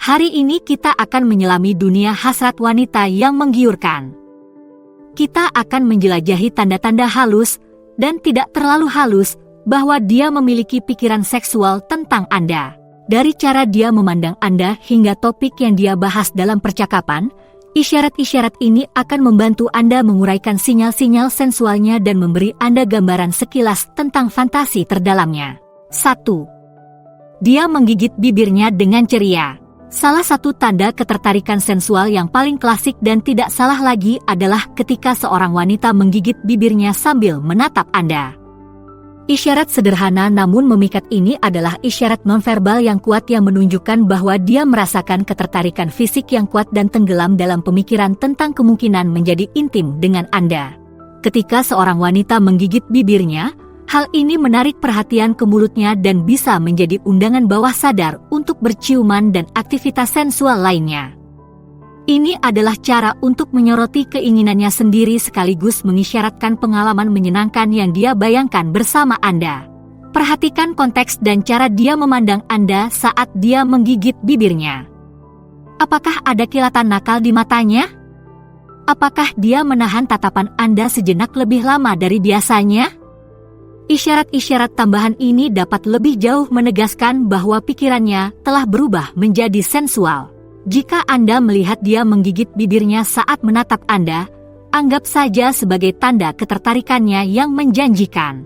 Hari ini kita akan menyelami dunia hasrat wanita yang menggiurkan. Kita akan menjelajahi tanda-tanda halus dan tidak terlalu halus bahwa dia memiliki pikiran seksual tentang Anda. Dari cara dia memandang Anda hingga topik yang dia bahas dalam percakapan, isyarat-isyarat ini akan membantu Anda menguraikan sinyal-sinyal sensualnya dan memberi Anda gambaran sekilas tentang fantasi terdalamnya. 1. Dia menggigit bibirnya dengan ceria. Salah satu tanda ketertarikan sensual yang paling klasik dan tidak salah lagi adalah ketika seorang wanita menggigit bibirnya sambil menatap Anda. Isyarat sederhana namun memikat ini adalah isyarat nonverbal yang kuat yang menunjukkan bahwa dia merasakan ketertarikan fisik yang kuat dan tenggelam dalam pemikiran tentang kemungkinan menjadi intim dengan Anda. Ketika seorang wanita menggigit bibirnya, hal ini menarik perhatian ke mulutnya dan bisa menjadi undangan bawah sadar untuk berciuman dan aktivitas sensual lainnya. Ini adalah cara untuk menyoroti keinginannya sendiri sekaligus mengisyaratkan pengalaman menyenangkan yang dia bayangkan bersama Anda. Perhatikan konteks dan cara dia memandang Anda saat dia menggigit bibirnya. Apakah ada kilatan nakal di matanya? Apakah dia menahan tatapan Anda sejenak lebih lama dari biasanya? Isyarat-isyarat tambahan ini dapat lebih jauh menegaskan bahwa pikirannya telah berubah menjadi sensual. Jika Anda melihat dia menggigit bibirnya saat menatap Anda, anggap saja sebagai tanda ketertarikannya yang menjanjikan.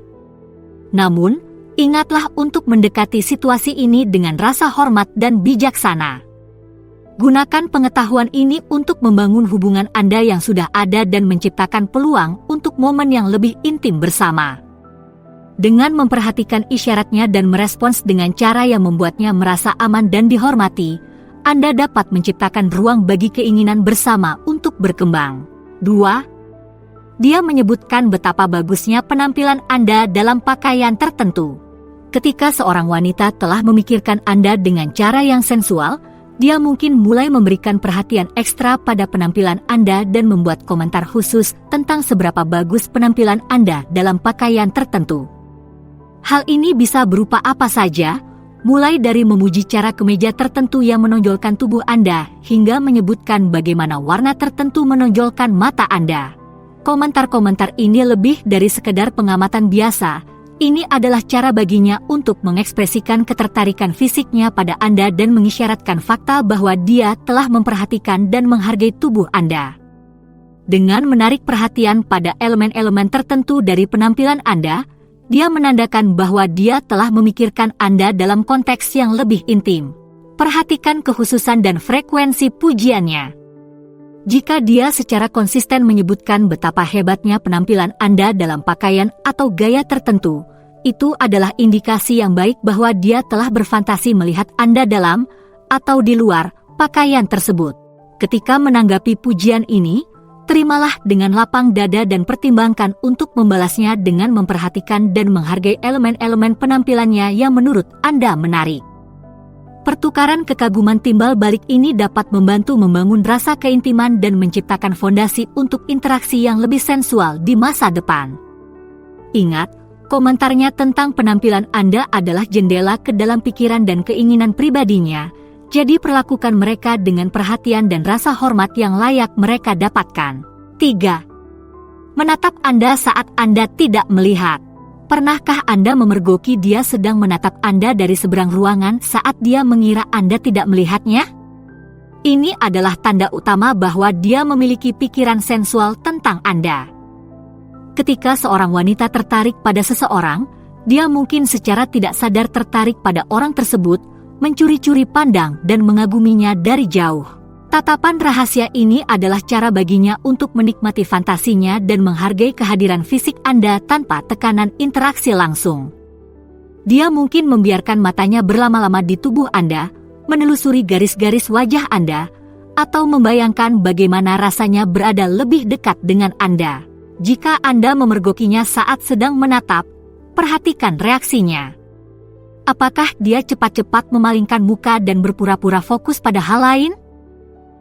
Namun, ingatlah untuk mendekati situasi ini dengan rasa hormat dan bijaksana. Gunakan pengetahuan ini untuk membangun hubungan Anda yang sudah ada dan menciptakan peluang untuk momen yang lebih intim bersama. Dengan memperhatikan isyaratnya dan merespons dengan cara yang membuatnya merasa aman dan dihormati, Anda dapat menciptakan ruang bagi keinginan bersama untuk berkembang. 2. Dia menyebutkan betapa bagusnya penampilan Anda dalam pakaian tertentu. Ketika seorang wanita telah memikirkan Anda dengan cara yang sensual, dia mungkin mulai memberikan perhatian ekstra pada penampilan Anda dan membuat komentar khusus tentang seberapa bagus penampilan Anda dalam pakaian tertentu. Hal ini bisa berupa apa saja, mulai dari memuji cara kemeja tertentu yang menonjolkan tubuh Anda, hingga menyebutkan bagaimana warna tertentu menonjolkan mata Anda. Komentar-komentar ini lebih dari sekedar pengamatan biasa. Ini adalah cara baginya untuk mengekspresikan ketertarikan fisiknya pada Anda dan mengisyaratkan fakta bahwa dia telah memperhatikan dan menghargai tubuh Anda. Dengan menarik perhatian pada elemen-elemen tertentu dari penampilan Anda, dia menandakan bahwa dia telah memikirkan Anda dalam konteks yang lebih intim. Perhatikan kekhususan dan frekuensi pujiannya. Jika dia secara konsisten menyebutkan betapa hebatnya penampilan Anda dalam pakaian atau gaya tertentu, itu adalah indikasi yang baik bahwa dia telah berfantasi melihat Anda dalam atau di luar pakaian tersebut. Ketika menanggapi pujian ini, terimalah dengan lapang dada dan pertimbangkan untuk membalasnya dengan memperhatikan dan menghargai elemen-elemen penampilannya yang menurut Anda menarik. Pertukaran kekaguman timbal balik ini dapat membantu membangun rasa keintiman dan menciptakan fondasi untuk interaksi yang lebih sensual di masa depan. Ingat, komentarnya tentang penampilan Anda adalah jendela ke dalam pikiran dan keinginan pribadinya. Jadi perlakukan mereka dengan perhatian dan rasa hormat yang layak mereka dapatkan. 3. Menatap Anda saat Anda tidak melihat. Pernahkah Anda memergoki dia sedang menatap Anda dari seberang ruangan saat dia mengira Anda tidak melihatnya? Ini adalah tanda utama bahwa dia memiliki pikiran sensual tentang Anda. Ketika seorang wanita tertarik pada seseorang, dia mungkin secara tidak sadar tertarik pada orang tersebut, mencuri-curi pandang dan mengaguminya dari jauh. Tatapan rahasia ini adalah cara baginya untuk menikmati fantasinya dan menghargai kehadiran fisik Anda tanpa tekanan interaksi langsung. Dia mungkin membiarkan matanya berlama-lama di tubuh Anda, menelusuri garis-garis wajah Anda, atau membayangkan bagaimana rasanya berada lebih dekat dengan Anda. Jika Anda memergokinya saat sedang menatap, perhatikan reaksinya. Apakah dia cepat-cepat memalingkan muka dan berpura-pura fokus pada hal lain?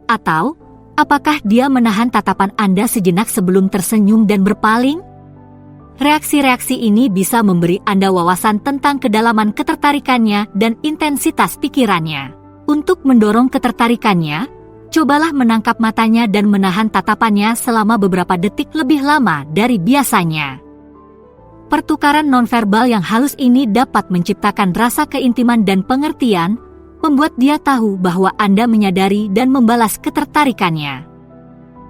Atau, apakah dia menahan tatapan Anda sejenak sebelum tersenyum dan berpaling? Reaksi-reaksi ini bisa memberi Anda wawasan tentang kedalaman ketertarikannya dan intensitas pikirannya. Untuk mendorong ketertarikannya, cobalah menangkap matanya dan menahan tatapannya selama beberapa detik lebih lama dari biasanya. Pertukaran nonverbal yang halus ini dapat menciptakan rasa keintiman dan pengertian, membuat dia tahu bahwa Anda menyadari dan membalas ketertarikannya.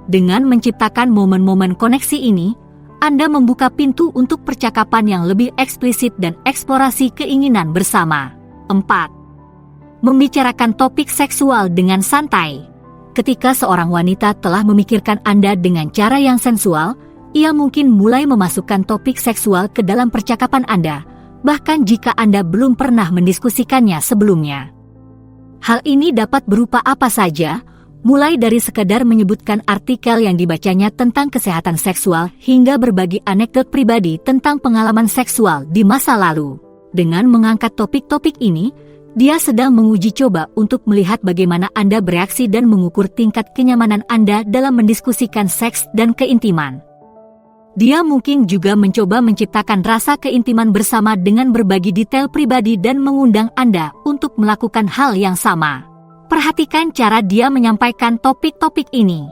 Dengan menciptakan momen-momen koneksi ini, Anda membuka pintu untuk percakapan yang lebih eksplisit dan eksplorasi keinginan bersama. 4. Membicarakan topik seksual dengan santai. Ketika seorang wanita telah memikirkan Anda dengan cara yang sensual, ia mungkin mulai memasukkan topik seksual ke dalam percakapan Anda, bahkan jika Anda belum pernah mendiskusikannya sebelumnya. Hal ini dapat berupa apa saja, mulai dari sekadar menyebutkan artikel yang dibacanya tentang kesehatan seksual hingga berbagi anekdot pribadi tentang pengalaman seksual di masa lalu. Dengan mengangkat topik-topik ini, dia sedang menguji coba untuk melihat bagaimana Anda bereaksi dan mengukur tingkat kenyamanan Anda dalam mendiskusikan seks dan keintiman. Dia mungkin juga mencoba menciptakan rasa keintiman bersama dengan berbagi detail pribadi dan mengundang Anda untuk melakukan hal yang sama. Perhatikan cara dia menyampaikan topik-topik ini.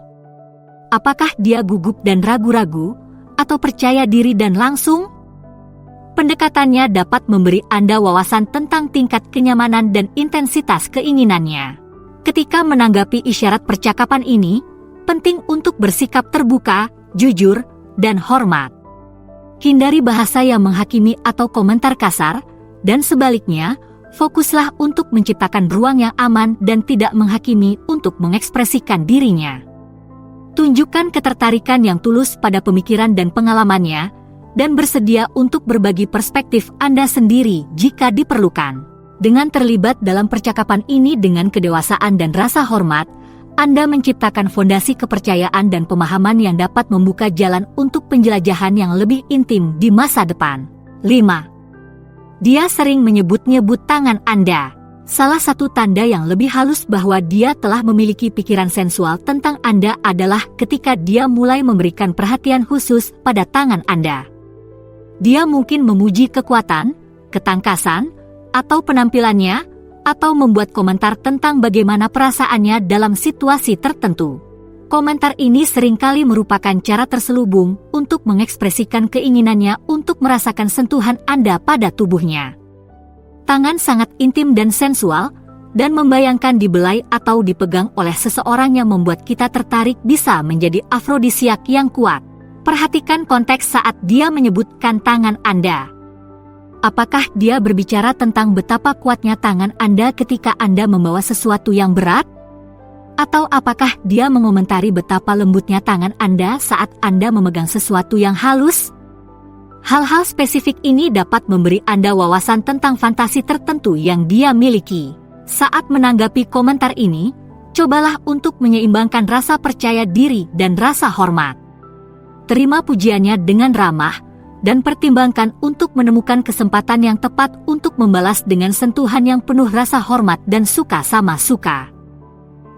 Apakah dia gugup dan ragu-ragu, atau percaya diri dan langsung? Pendekatannya dapat memberi Anda wawasan tentang tingkat kenyamanan dan intensitas keinginannya. Ketika menanggapi isyarat percakapan ini, penting untuk bersikap terbuka, jujur, dan hormat. Hindari bahasa yang menghakimi atau komentar kasar, dan sebaliknya, fokuslah untuk menciptakan ruang yang aman dan tidak menghakimi untuk mengekspresikan dirinya. Tunjukkan ketertarikan yang tulus pada pemikiran dan pengalamannya, dan bersedia untuk berbagi perspektif Anda sendiri jika diperlukan. Dengan terlibat dalam percakapan ini dengan kedewasaan dan rasa hormat, Anda menciptakan fondasi kepercayaan dan pemahaman yang dapat membuka jalan untuk penjelajahan yang lebih intim di masa depan. 5. Dia sering menyebut-nyebut tangan Anda. Salah satu tanda yang lebih halus bahwa dia telah memiliki pikiran sensual tentang Anda adalah ketika dia mulai memberikan perhatian khusus pada tangan Anda. Dia mungkin memuji kekuatan, ketangkasan, atau penampilannya, atau membuat komentar tentang bagaimana perasaannya dalam situasi tertentu. Komentar ini seringkali merupakan cara terselubung untuk mengekspresikan keinginannya untuk merasakan sentuhan Anda pada tubuhnya. Tangan sangat intim dan sensual, dan membayangkan dibelai atau dipegang oleh seseorang yang membuat kita tertarik bisa menjadi afrodisiak yang kuat. Perhatikan konteks saat dia menyebutkan tangan Anda. Apakah dia berbicara tentang betapa kuatnya tangan Anda ketika Anda membawa sesuatu yang berat? Atau apakah dia mengomentari betapa lembutnya tangan Anda saat Anda memegang sesuatu yang halus? Hal-hal spesifik ini dapat memberi Anda wawasan tentang fantasi tertentu yang dia miliki. Saat menanggapi komentar ini, cobalah untuk menyeimbangkan rasa percaya diri dan rasa hormat. Terima pujiannya dengan ramah, dan pertimbangkan untuk menemukan kesempatan yang tepat untuk membalas dengan sentuhan yang penuh rasa hormat dan suka sama suka.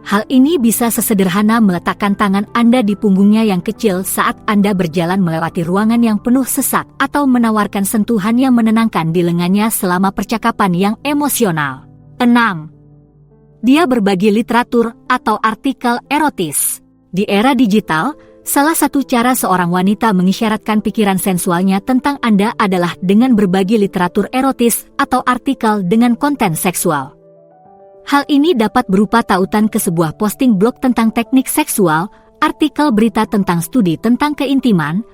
Hal ini bisa sesederhana meletakkan tangan Anda di punggungnya yang kecil saat Anda berjalan melewati ruangan yang penuh sesak atau menawarkan sentuhan yang menenangkan di lengannya selama percakapan yang emosional. 6. Dia berbagi literatur atau artikel erotis. Di era digital, salah satu cara seorang wanita mengisyaratkan pikiran sensualnya tentang Anda adalah dengan berbagi literatur erotis atau artikel dengan konten seksual. Hal ini dapat berupa tautan ke sebuah posting blog tentang teknik seksual, artikel berita tentang studi tentang keintiman,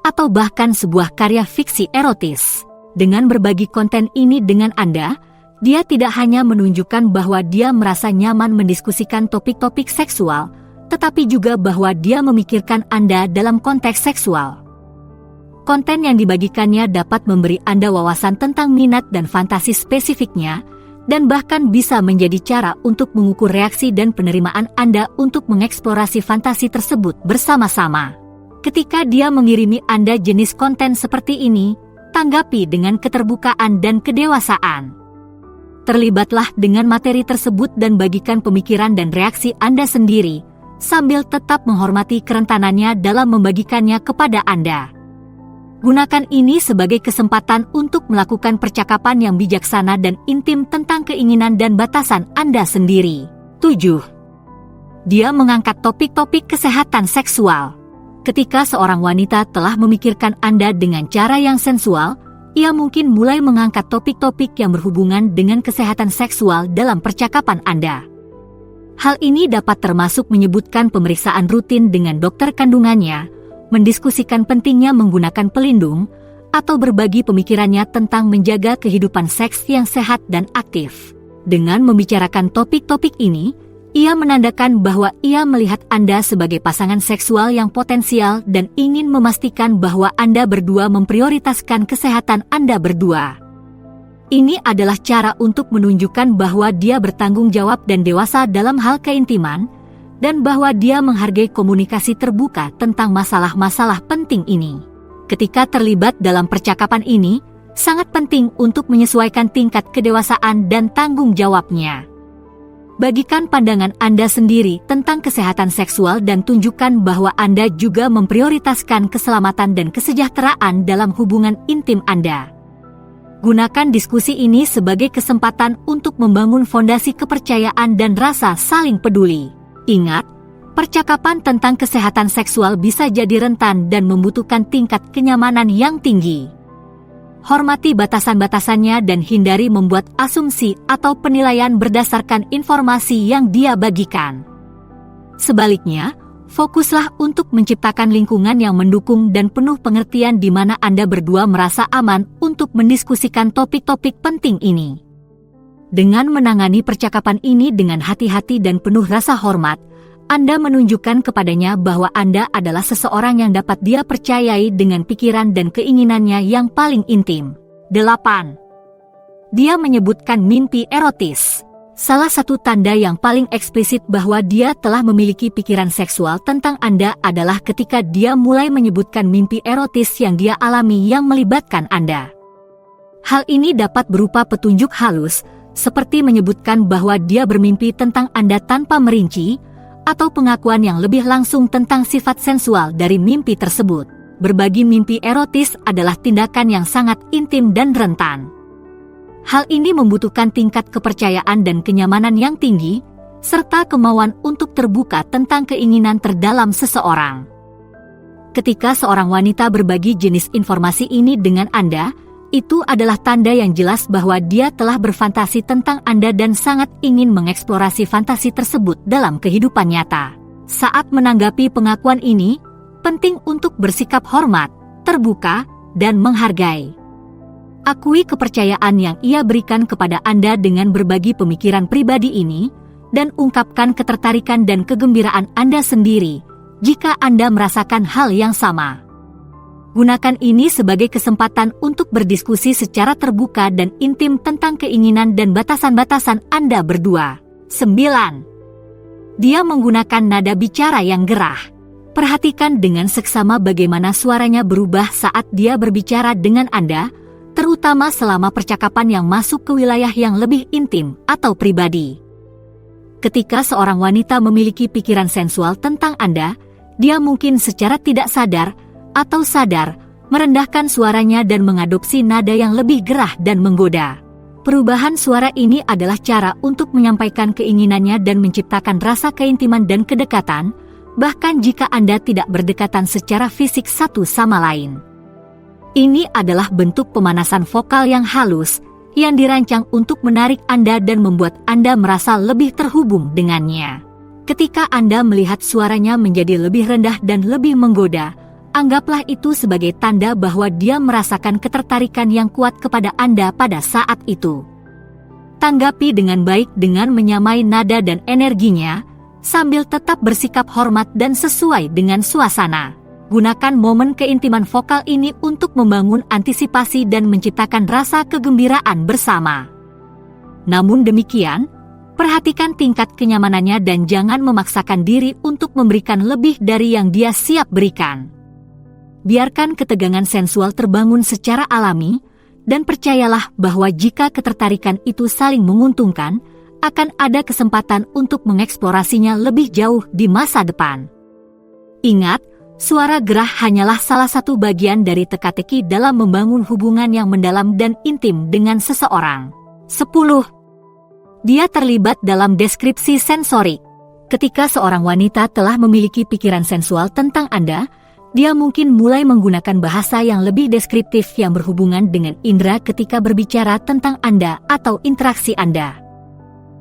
atau bahkan sebuah karya fiksi erotis. Dengan berbagi konten ini dengan Anda, dia tidak hanya menunjukkan bahwa dia merasa nyaman mendiskusikan topik-topik seksual, tetapi juga bahwa dia memikirkan Anda dalam konteks seksual. Konten yang dibagikannya dapat memberi Anda wawasan tentang minat dan fantasi spesifiknya, dan bahkan bisa menjadi cara untuk mengukur reaksi dan penerimaan Anda untuk mengeksplorasi fantasi tersebut bersama-sama. Ketika dia mengirimi Anda jenis konten seperti ini, tanggapi dengan keterbukaan dan kedewasaan. Terlibatlah dengan materi tersebut dan bagikan pemikiran dan reaksi Anda sendiri, sambil tetap menghormati kerentanannya dalam membagikannya kepada Anda. Gunakan ini sebagai kesempatan untuk melakukan percakapan yang bijaksana dan intim tentang keinginan dan batasan Anda sendiri. 7. Dia mengangkat topik-topik kesehatan seksual. Ketika seorang wanita telah memikirkan Anda dengan cara yang sensual, ia mungkin mulai mengangkat topik-topik yang berhubungan dengan kesehatan seksual dalam percakapan Anda. Hal ini dapat termasuk menyebutkan pemeriksaan rutin dengan dokter kandungannya, mendiskusikan pentingnya menggunakan pelindung, atau berbagi pemikirannya tentang menjaga kehidupan seks yang sehat dan aktif. Dengan membicarakan topik-topik ini, ia menandakan bahwa ia melihat Anda sebagai pasangan seksual yang potensial dan ingin memastikan bahwa Anda berdua memprioritaskan kesehatan Anda berdua. Ini adalah cara untuk menunjukkan bahwa dia bertanggung jawab dan dewasa dalam hal keintiman, dan bahwa dia menghargai komunikasi terbuka tentang masalah-masalah penting ini. Ketika terlibat dalam percakapan ini, sangat penting untuk menyesuaikan tingkat kedewasaan dan tanggung jawabnya. Bagikan pandangan Anda sendiri tentang kesehatan seksual dan tunjukkan bahwa Anda juga memprioritaskan keselamatan dan kesejahteraan dalam hubungan intim Anda. Gunakan diskusi ini sebagai kesempatan untuk membangun fondasi kepercayaan dan rasa saling peduli. Ingat, percakapan tentang kesehatan seksual bisa jadi rentan dan membutuhkan tingkat kenyamanan yang tinggi. Hormati batasan-batasannya dan hindari membuat asumsi atau penilaian berdasarkan informasi yang dia bagikan. Sebaliknya, fokuslah untuk menciptakan lingkungan yang mendukung dan penuh pengertian di mana Anda berdua merasa aman untuk mendiskusikan topik-topik penting ini. Dengan menangani percakapan ini dengan hati-hati dan penuh rasa hormat, Anda menunjukkan kepadanya bahwa Anda adalah seseorang yang dapat dia percayai dengan pikiran dan keinginannya yang paling intim. 8. Dia menyebutkan mimpi erotis. Salah satu tanda yang paling eksplisit bahwa dia telah memiliki pikiran seksual tentang Anda adalah ketika dia mulai menyebutkan mimpi erotis yang dia alami yang melibatkan Anda. Hal ini dapat berupa petunjuk halus, seperti menyebutkan bahwa dia bermimpi tentang Anda tanpa merinci, atau pengakuan yang lebih langsung tentang sifat sensual dari mimpi tersebut. Berbagi mimpi erotis adalah tindakan yang sangat intim dan rentan. Hal ini membutuhkan tingkat kepercayaan dan kenyamanan yang tinggi, serta kemauan untuk terbuka tentang keinginan terdalam seseorang. Ketika seorang wanita berbagi jenis informasi ini dengan Anda, itu adalah tanda yang jelas bahwa dia telah berfantasi tentang Anda dan sangat ingin mengeksplorasi fantasi tersebut dalam kehidupan nyata. Saat menanggapi pengakuan ini, penting untuk bersikap hormat, terbuka, dan menghargai. Akui kepercayaan yang ia berikan kepada Anda dengan berbagi pemikiran pribadi ini, dan ungkapkan ketertarikan dan kegembiraan Anda sendiri jika Anda merasakan hal yang sama. Gunakan ini sebagai kesempatan untuk berdiskusi secara terbuka dan intim tentang keinginan dan batasan-batasan Anda berdua. 9. Dia menggunakan nada bicara yang gerah. Perhatikan dengan seksama bagaimana suaranya berubah saat dia berbicara dengan Anda, terutama selama percakapan yang masuk ke wilayah yang lebih intim atau pribadi. Ketika seorang wanita memiliki pikiran sensual tentang Anda, dia mungkin secara tidak sadar atau sadar merendahkan suaranya dan mengadopsi nada yang lebih gerah dan menggoda. Perubahan suara ini adalah cara untuk menyampaikan keinginannya dan menciptakan rasa keintiman dan kedekatan, bahkan jika Anda tidak berdekatan secara fisik satu sama lain. Ini adalah bentuk pemanasan vokal yang halus, yang dirancang untuk menarik Anda dan membuat Anda merasa lebih terhubung dengannya. Ketika Anda melihat suaranya menjadi lebih rendah dan lebih menggoda, anggaplah itu sebagai tanda bahwa dia merasakan ketertarikan yang kuat kepada Anda pada saat itu. Tanggapi dengan baik dengan menyamai nada dan energinya, sambil tetap bersikap hormat dan sesuai dengan suasana. Gunakan momen keintiman vokal ini untuk membangun antisipasi dan menciptakan rasa kegembiraan bersama. Namun demikian, perhatikan tingkat kenyamanannya dan jangan memaksakan diri untuk memberikan lebih dari yang dia siap berikan. Biarkan ketegangan sensual terbangun secara alami, dan percayalah bahwa jika ketertarikan itu saling menguntungkan, akan ada kesempatan untuk mengeksplorasinya lebih jauh di masa depan. Ingat, Suara gerah hanyalah salah satu bagian dari teka-teki dalam membangun hubungan yang mendalam dan intim dengan seseorang. 10. Dia terlibat dalam deskripsi sensorik. Ketika seorang wanita telah memiliki pikiran sensual tentang Anda, dia mungkin mulai menggunakan bahasa yang lebih deskriptif yang berhubungan dengan indera ketika berbicara tentang Anda atau interaksi Anda.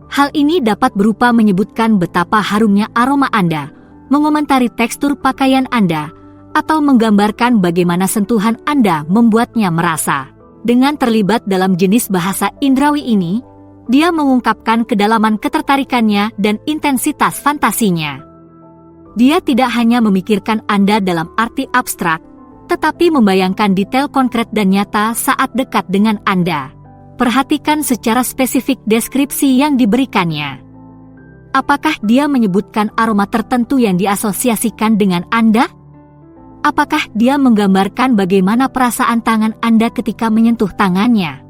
Hal ini dapat berupa menyebutkan betapa harumnya aroma Anda, mengomentari tekstur pakaian Anda, atau menggambarkan bagaimana sentuhan Anda membuatnya merasa. Dengan terlibat dalam jenis bahasa indrawi ini, dia mengungkapkan kedalaman ketertarikannya dan intensitas fantasinya. Dia tidak hanya memikirkan Anda dalam arti abstrak, tetapi membayangkan detail konkret dan nyata saat dekat dengan Anda. Perhatikan secara spesifik deskripsi yang diberikannya. Apakah dia menyebutkan aroma tertentu yang diasosiasikan dengan Anda? Apakah dia menggambarkan bagaimana perasaan tangan Anda ketika menyentuh tangannya?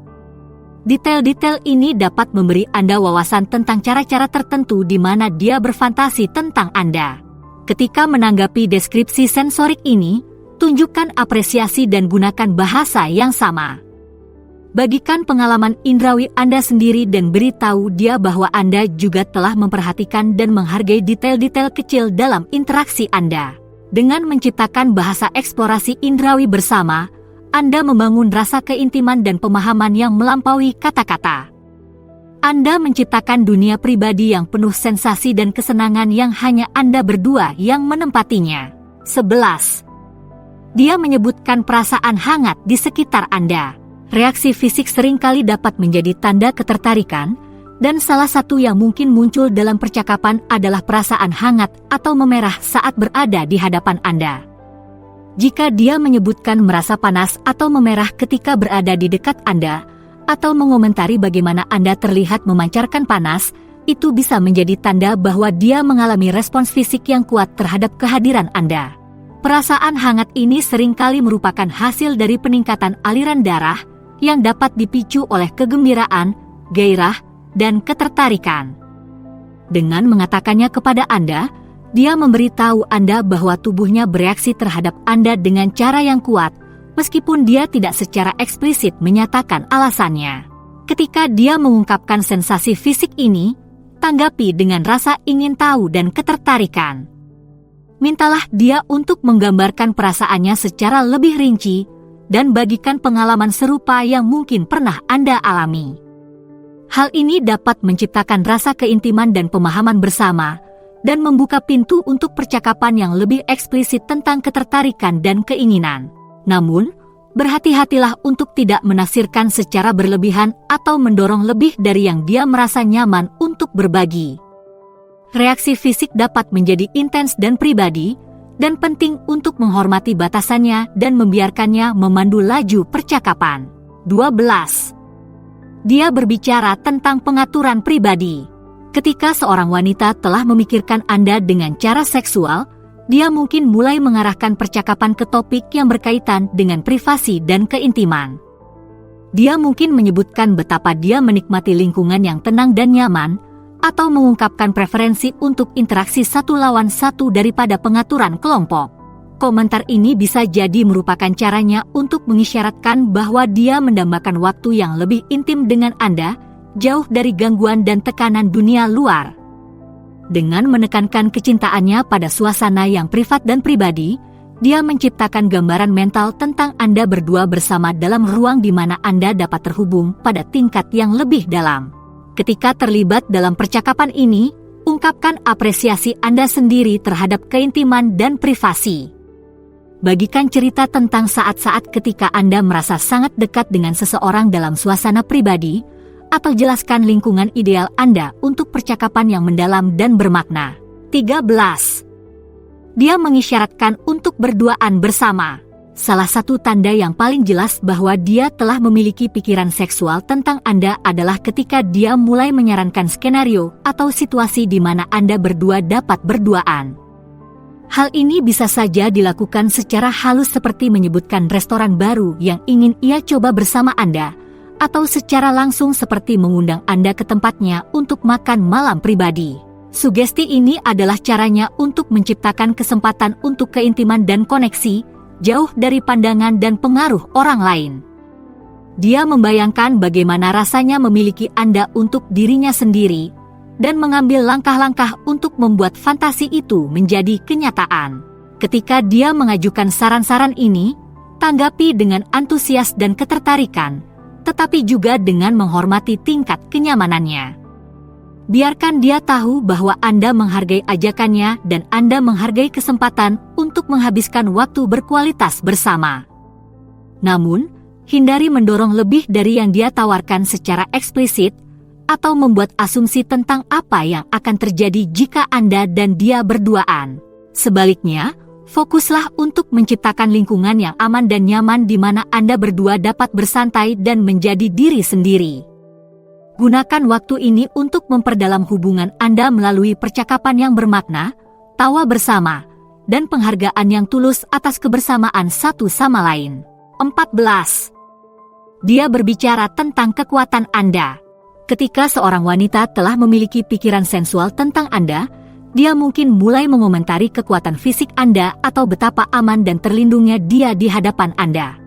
Detail-detail ini dapat memberi Anda wawasan tentang cara-cara tertentu di mana dia berfantasi tentang Anda. Ketika menanggapi deskripsi sensorik ini, tunjukkan apresiasi dan gunakan bahasa yang sama. Bagikan pengalaman indrawi Anda sendiri dan beritahu dia bahwa Anda juga telah memperhatikan dan menghargai detail-detail kecil dalam interaksi Anda. Dengan menciptakan bahasa eksplorasi indrawi bersama, Anda membangun rasa keintiman dan pemahaman yang melampaui kata-kata. Anda menciptakan dunia pribadi yang penuh sensasi dan kesenangan yang hanya Anda berdua yang menempatinya. 11. Dia menyebutkan perasaan hangat di sekitar Anda. Reaksi fisik seringkali dapat menjadi tanda ketertarikan, dan salah satu yang mungkin muncul dalam percakapan adalah perasaan hangat atau memerah saat berada di hadapan Anda. Jika dia menyebutkan merasa panas atau memerah ketika berada di dekat Anda, atau mengomentari bagaimana Anda terlihat memancarkan panas, itu bisa menjadi tanda bahwa dia mengalami respons fisik yang kuat terhadap kehadiran Anda. Perasaan hangat ini seringkali merupakan hasil dari peningkatan aliran darah, yang dapat dipicu oleh kegembiraan, gairah, dan ketertarikan. Dengan mengatakannya kepada Anda, dia memberitahu Anda bahwa tubuhnya bereaksi terhadap Anda dengan cara yang kuat, meskipun dia tidak secara eksplisit menyatakan alasannya. Ketika dia mengungkapkan sensasi fisik ini, tanggapi dengan rasa ingin tahu dan ketertarikan. Mintalah dia untuk menggambarkan perasaannya secara lebih rinci, dan bagikan pengalaman serupa yang mungkin pernah Anda alami. Hal ini dapat menciptakan rasa keintiman dan pemahaman bersama, dan membuka pintu untuk percakapan yang lebih eksplisit tentang ketertarikan dan keinginan. Namun, berhati-hatilah untuk tidak menafsirkan secara berlebihan atau mendorong lebih dari yang dia merasa nyaman untuk berbagi. Reaksi fisik dapat menjadi intens dan pribadi, dan penting untuk menghormati batasannya dan membiarkannya memandu laju percakapan. 12. Dia berbicara tentang pengaturan pribadi. Ketika seorang wanita telah memikirkan Anda dengan cara seksual, dia mungkin mulai mengarahkan percakapan ke topik yang berkaitan dengan privasi dan keintiman. Dia mungkin menyebutkan betapa dia menikmati lingkungan yang tenang dan nyaman, atau mengungkapkan preferensi untuk interaksi satu lawan satu daripada pengaturan kelompok. Komentar ini bisa jadi merupakan caranya untuk mengisyaratkan bahwa dia mendambakan waktu yang lebih intim dengan Anda, jauh dari gangguan dan tekanan dunia luar. Dengan menekankan kecintaannya pada suasana yang privat dan pribadi, dia menciptakan gambaran mental tentang Anda berdua bersama dalam ruang di mana Anda dapat terhubung pada tingkat yang lebih dalam. Ketika terlibat dalam percakapan ini, ungkapkan apresiasi Anda sendiri terhadap keintiman dan privasi. Bagikan cerita tentang saat-saat ketika Anda merasa sangat dekat dengan seseorang dalam suasana pribadi, atau jelaskan lingkungan ideal Anda untuk percakapan yang mendalam dan bermakna. 13. Dia mengisyaratkan untuk berduaan bersama. Salah satu tanda yang paling jelas bahwa dia telah memiliki pikiran seksual tentang Anda adalah ketika dia mulai menyarankan skenario atau situasi di mana Anda berdua dapat berduaan. Hal ini bisa saja dilakukan secara halus seperti menyebutkan restoran baru yang ingin ia coba bersama Anda, atau secara langsung seperti mengundang Anda ke tempatnya untuk makan malam pribadi. Sugesti ini adalah caranya untuk menciptakan kesempatan untuk keintiman dan koneksi, jauh dari pandangan dan pengaruh orang lain. Dia membayangkan bagaimana rasanya memiliki Anda untuk dirinya sendiri, dan mengambil langkah-langkah untuk membuat fantasi itu menjadi kenyataan. Ketika dia mengajukan saran-saran ini, tanggapi dengan antusias dan ketertarikan, tetapi juga dengan menghormati tingkat kenyamanannya. Biarkan dia tahu bahwa Anda menghargai ajakannya dan Anda menghargai kesempatan untuk menghabiskan waktu berkualitas bersama. Namun, hindari mendorong lebih dari yang dia tawarkan secara eksplisit, atau membuat asumsi tentang apa yang akan terjadi jika Anda dan dia berduaan. Sebaliknya, fokuslah untuk menciptakan lingkungan yang aman dan nyaman di mana Anda berdua dapat bersantai dan menjadi diri sendiri. Gunakan waktu ini untuk memperdalam hubungan Anda melalui percakapan yang bermakna, tawa bersama, dan penghargaan yang tulus atas kebersamaan satu sama lain. 14. Dia berbicara tentang kekuatan Anda. Ketika seorang wanita telah memiliki pikiran sensual tentang Anda, dia mungkin mulai mengomentari kekuatan fisik Anda atau betapa aman dan terlindungnya dia di hadapan Anda.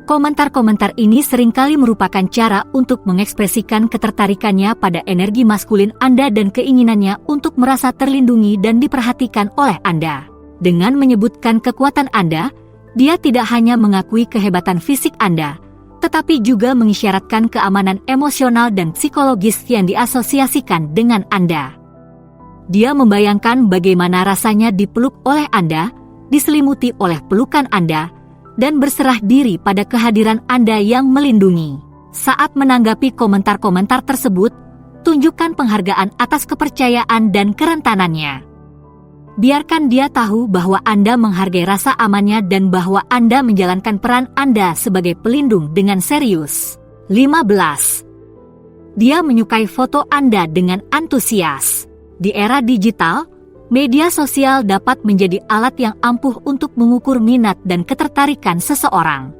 Komentar-komentar ini seringkali merupakan cara untuk mengekspresikan ketertarikannya pada energi maskulin Anda dan keinginannya untuk merasa terlindungi dan diperhatikan oleh Anda. Dengan menyebutkan kekuatan Anda, dia tidak hanya mengakui kehebatan fisik Anda, tetapi juga mengisyaratkan keamanan emosional dan psikologis yang diasosiasikan dengan Anda. Dia membayangkan bagaimana rasanya dipeluk oleh Anda, diselimuti oleh pelukan Anda, dan berserah diri pada kehadiran Anda yang melindungi. Saat menanggapi komentar-komentar tersebut, tunjukkan penghargaan atas kepercayaan dan kerentanannya. Biarkan dia tahu bahwa Anda menghargai rasa amannya dan bahwa Anda menjalankan peran Anda sebagai pelindung dengan serius. 15. Dia menyukai foto Anda dengan antusias. Di era digital, media sosial dapat menjadi alat yang ampuh untuk mengukur minat dan ketertarikan seseorang.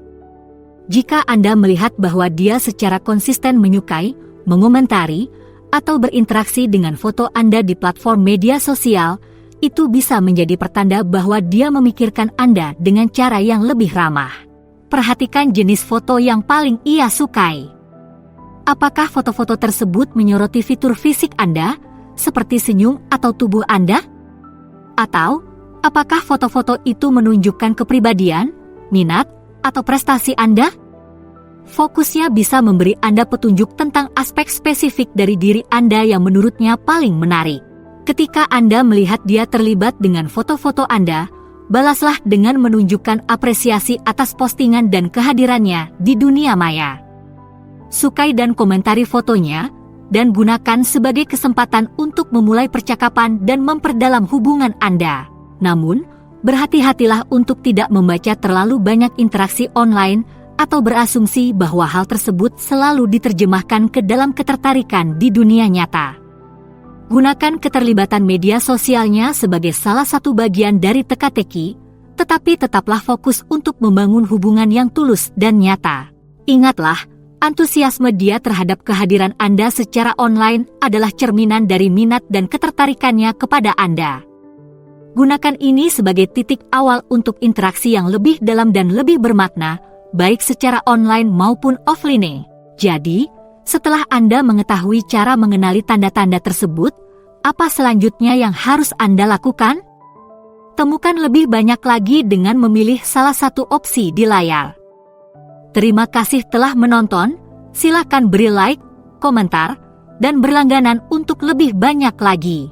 Jika Anda melihat bahwa dia secara konsisten menyukai, mengomentari, atau berinteraksi dengan foto Anda di platform media sosial, itu bisa menjadi pertanda bahwa dia memikirkan Anda dengan cara yang lebih ramah. Perhatikan jenis foto yang paling ia sukai. Apakah foto-foto tersebut menyoroti fitur fisik Anda, seperti senyum atau tubuh Anda? Atau, apakah foto-foto itu menunjukkan kepribadian, minat, atau prestasi Anda? Fokusnya bisa memberi Anda petunjuk tentang aspek spesifik dari diri Anda yang menurutnya paling menarik. Ketika Anda melihat dia terlibat dengan foto-foto Anda, balaslah dengan menunjukkan apresiasi atas postingan dan kehadirannya di dunia maya. Sukai dan komentari fotonya, dan gunakan sebagai kesempatan untuk memulai percakapan dan memperdalam hubungan Anda. Namun, berhati-hatilah untuk tidak membaca terlalu banyak interaksi online atau berasumsi bahwa hal tersebut selalu diterjemahkan ke dalam ketertarikan di dunia nyata. Gunakan keterlibatan media sosialnya sebagai salah satu bagian dari teka-teki, tetapi tetaplah fokus untuk membangun hubungan yang tulus dan nyata. Ingatlah, antusiasme dia terhadap kehadiran Anda secara online adalah cerminan dari minat dan ketertarikannya kepada Anda. Gunakan ini sebagai titik awal untuk interaksi yang lebih dalam dan lebih bermakna, baik secara online maupun offline. Jadi, setelah Anda mengetahui cara mengenali tanda-tanda tersebut, apa selanjutnya yang harus Anda lakukan? Temukan lebih banyak lagi dengan memilih salah satu opsi di layar. Terima kasih telah menonton, silakan beri like, komentar, dan berlangganan untuk lebih banyak lagi.